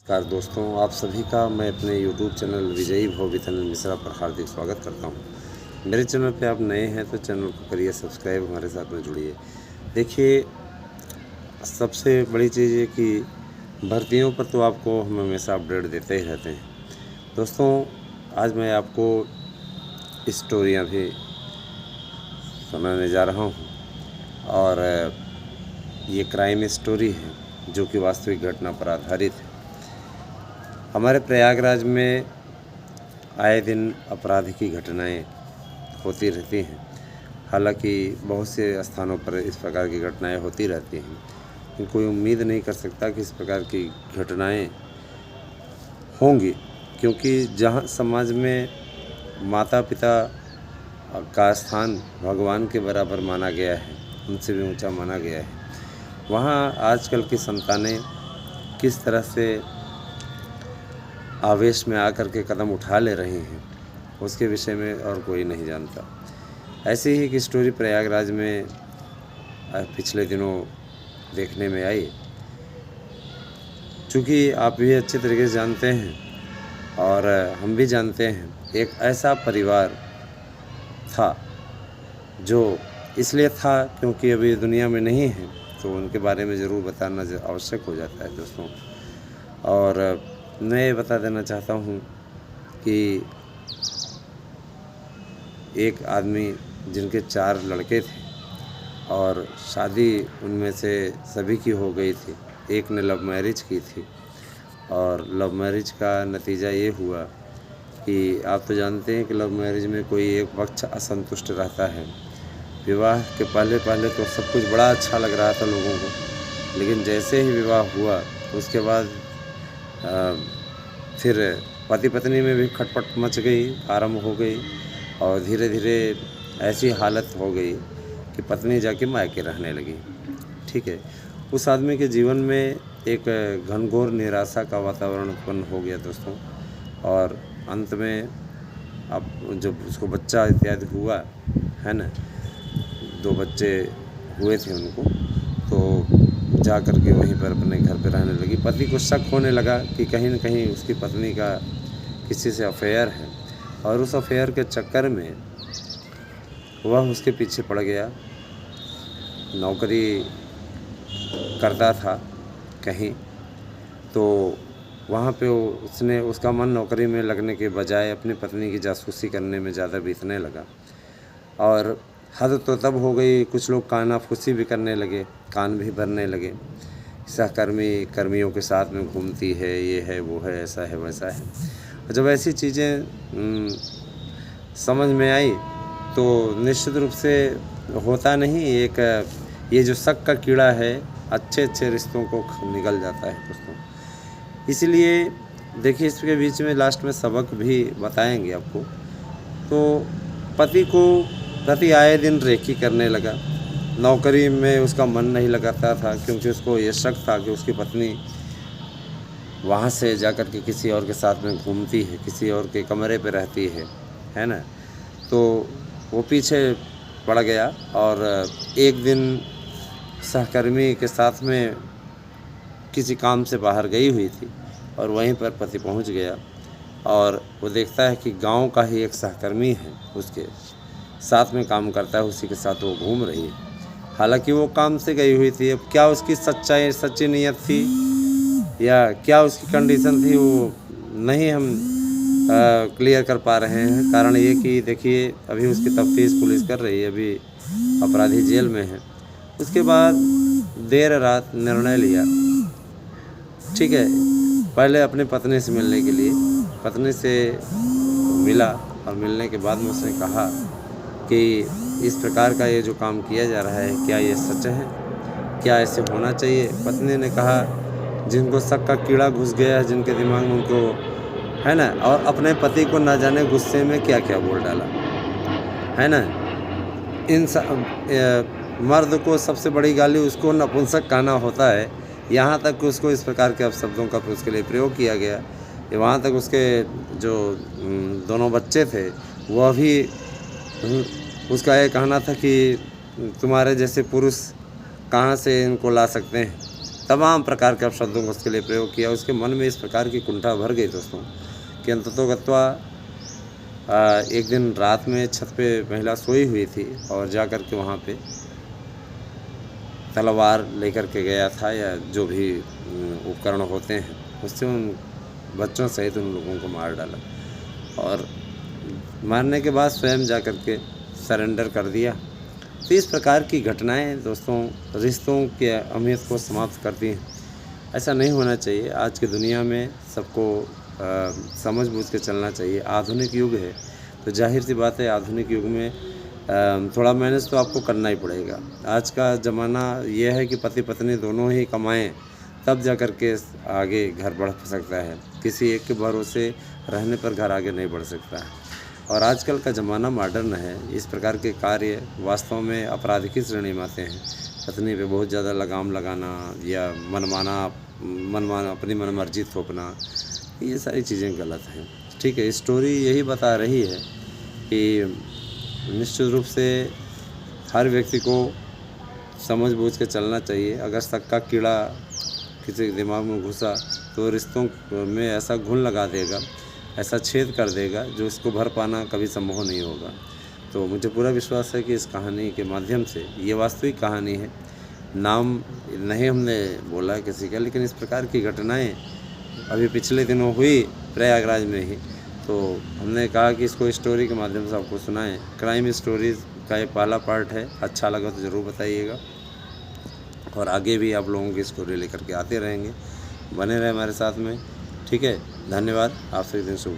नमस्कार दोस्तों, आप सभी का मैं अपने YouTube चैनल विजयी भव विथ अनिल मिश्रा पर हार्दिक स्वागत करता हूं। मेरे चैनल पे आप नए हैं तो चैनल को करिए सब्सक्राइब, हमारे साथ में जुड़िए। देखिए, सबसे बड़ी चीज़ ये कि भर्तियों पर तो आपको हम हमेशा अपडेट देते ही रहते हैं। दोस्तों, आज मैं आपको स्टोरियाँ भी सुनाने जा रहा हूँ और ये क्राइम स्टोरी है जो कि वास्तविक घटना पर आधारित है। हमारे प्रयागराज में आए दिन अपराध की घटनाएं होती रहती हैं। हालांकि बहुत से स्थानों पर इस प्रकार की घटनाएं होती रहती हैं, लेकिन कोई उम्मीद नहीं कर सकता कि इस प्रकार की घटनाएं होंगी, क्योंकि जहां समाज में माता पिता का स्थान भगवान के बराबर माना गया है, उनसे भी ऊंचा माना गया है, वहां आजकल की संतानें किस तरह से आवेश में आकर के कदम उठा ले रहे हैं, उसके विषय में और कोई नहीं जानता। ऐसी ही एक स्टोरी प्रयागराज में पिछले दिनों देखने में आई। चूँकि आप भी अच्छे तरीके से जानते हैं और हम भी जानते हैं, एक ऐसा परिवार था जो इसलिए था क्योंकि अभी दुनिया में नहीं है, तो उनके बारे में ज़रूर बताना आवश्यक हो जाता है दोस्तों। और मैं ये बता देना चाहता हूँ कि एक आदमी जिनके 4 लड़के थे और शादी उनमें से सभी की हो गई थी। एक ने लव मैरिज की थी और लव मैरिज का नतीजा ये हुआ कि आप तो जानते हैं कि लव मैरिज में कोई एक पक्ष असंतुष्ट रहता है। विवाह के पहले पहले तो सब कुछ बड़ा अच्छा लग रहा था लोगों को, लेकिन जैसे ही विवाह हुआ उसके बाद फिर पति पत्नी में भी खटपट मच गई, आरंभ हो गई और धीरे धीरे ऐसी हालत हो गई कि पत्नी जाके मायके रहने लगी। ठीक है, उस आदमी के जीवन में एक घनघोर निराशा का वातावरण उत्पन्न हो गया दोस्तों। और अंत में अब जब उसको बच्चा इत्यादि हुआ है ना, 2 बच्चे हुए थे उनको, तो जा कर के वहीं पर अपने घर पे रहने लगी। पति को शक होने लगा कि कहीं न कहीं उसकी पत्नी का किसी से अफेयर है और उस अफेयर के चक्कर में वह उसके पीछे पड़ गया। नौकरी करता था कहीं, तो वहाँ पे उसने उसका मन नौकरी में लगने के बजाय अपनी पत्नी की जासूसी करने में ज़्यादा बीतने लगा। और हद तो तब हो गई, कुछ लोग कानाफूसी भी करने लगे, कान भी भरने लगे। सहकर्मी कर्मियों के साथ में घूमती है, ये है वो है, ऐसा है वैसा है। और जब ऐसी चीज़ें समझ में आई तो निश्चित रूप से होता नहीं, एक ये जो शक का कीड़ा है अच्छे अच्छे रिश्तों को निगल जाता है दोस्तों। इसलिए देखिए, इसके बीच में लास्ट में सबक भी बताएंगे आपको। तो पति को प्रति आए दिन रेकी करने लगा। नौकरी में उसका मन नहीं लगाता था क्योंकि उसको ये शक था कि उसकी पत्नी वहाँ से जाकर के किसी और के साथ में घूमती है, किसी और के कमरे पे रहती है ना। तो वो पीछे पड़ गया और एक दिन सहकर्मी के साथ में किसी काम से बाहर गई हुई थी और वहीं पर पति पहुंच गया और वो देखता है कि गांव का ही एक सहकर्मी है, उसके साथ में काम करता है, उसी के साथ वो घूम रही है। हालांकि वो काम से गई हुई थी, अब क्या उसकी सच्ची नीयत थी या क्या उसकी कंडीशन थी, वो नहीं हम क्लियर कर पा रहे हैं। कारण ये कि देखिए, अभी उसकी तफ्तीश पुलिस कर रही है, अभी अपराधी जेल में है। उसके बाद देर रात निर्णय लिया, ठीक है, पहले अपनी पत्नी से मिलने के लिए पत्नी से मिला और मिलने के बाद में उसने कहा कि इस प्रकार का ये जो काम किया जा रहा है, क्या ये सच है, क्या ऐसे होना चाहिए। पत्नी ने कहा, जिनको शक का कीड़ा घुस गया है जिनके दिमाग में, उनको है ना, और अपने पति को ना जाने गुस्से में क्या क्या बोल डाला है ना। मर्द को सबसे बड़ी गाली उसको नपुंसक कहना होता है, यहाँ तक उसको इस प्रकार के अपशब्दों का उसके लिए प्रयोग किया गया। वहाँ तक उसके जो दोनों बच्चे थे वह भी, उसका ये कहना था कि तुम्हारे जैसे पुरुष कहाँ से इनको ला सकते हैं, तमाम प्रकार के अपशब्दों का उसके लिए प्रयोग किया। उसके मन में इस प्रकार की कुंठा भर गई दोस्तों कि अंततोगत्वा एक दिन रात में छत पे महिला सोई हुई थी और जा कर के वहाँ पे तलवार लेकर के गया था या जो भी उपकरण होते हैं, उससे उन बच्चों सहित उन लोगों को मार डाला और मारने के बाद स्वयं जा कर के सरेंडर कर दिया। तो इस प्रकार की घटनाएं दोस्तों रिश्तों के अहमियत को समाप्त करती हैं। ऐसा नहीं होना चाहिए। आज की दुनिया में सबको समझ बूझ के चलना चाहिए। आधुनिक युग है तो जाहिर सी बात है आधुनिक युग में थोड़ा मैनेज तो आपको करना ही पड़ेगा। आज का ज़माना यह है कि पति पत्नी दोनों ही कमाएं तब जा कर के आगे घर बढ़ सकता है। किसी एक के भरोसे रहने पर घर आगे नहीं बढ़ सकता है। और आजकल का ज़माना मॉडर्न है। इस प्रकार के कार्य वास्तव में अपराध की श्रेणी में आते हैं। पत्नी पे बहुत ज़्यादा लगाम लगाना या मनमाना अपनी मनमर्जी थोपना, ये सारी चीज़ें गलत हैं। ठीक है, स्टोरी यही बता रही है कि निश्चित रूप से हर व्यक्ति को समझ बूझ के चलना चाहिए। अगर शक का कीड़ा किसी के दिमाग में घुसा तो रिश्तों में ऐसा घुन लगा देगा, ऐसा छेद कर देगा जो इसको भर पाना कभी संभव नहीं होगा। तो मुझे पूरा विश्वास है कि इस कहानी के माध्यम से, ये वास्तविक कहानी है, नाम नहीं हमने बोला किसी का, लेकिन इस प्रकार की घटनाएं अभी पिछले दिनों हुई प्रयागराज में ही, तो हमने कहा कि इसको स्टोरी के माध्यम से आपको सुनाएं। क्राइम स्टोरीज़ का ये पहला पार्ट है। अच्छा लगा तो ज़रूर बताइएगा और आगे भी आप लोगों की स्टोरी लेकर के आते रहेंगे। बने रहे हमारे साथ में। ठीक है, धन्यवाद। आपसे दिन शुभ हो।